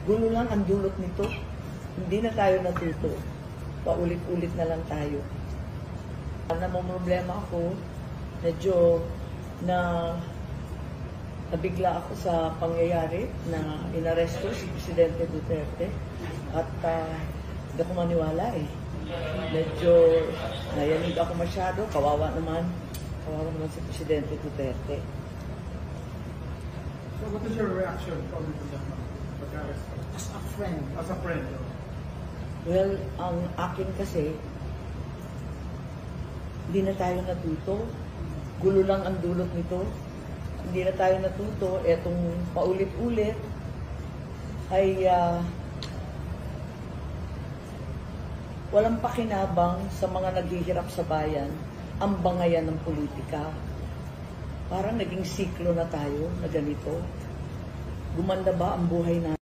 Gulo lang ang dulot nito. Hindi na tayo natuto. Paulit-ulit na lang tayo. Namumroblema ako, medyo nabigla ako sa pangyayari na inaresto si Presidente Duterte at hindi ako maniwala eh. Medyo nayanig ako masyado, kawawa naman si Presidente Duterte. So what is your reaction probably to that pag-arrest? As a friend. As a friend? Well, ang akin kasi, hindi na tayo natuto. Gulo lang ang dulot nito. Hindi na tayo natuto. Etong paulit-ulit ay walang pakinabang sa mga naghihirap sa bayan ang bangayan ng politika. Parang naging siklo na tayo na ganito. Gumanda ba ang buhay natin?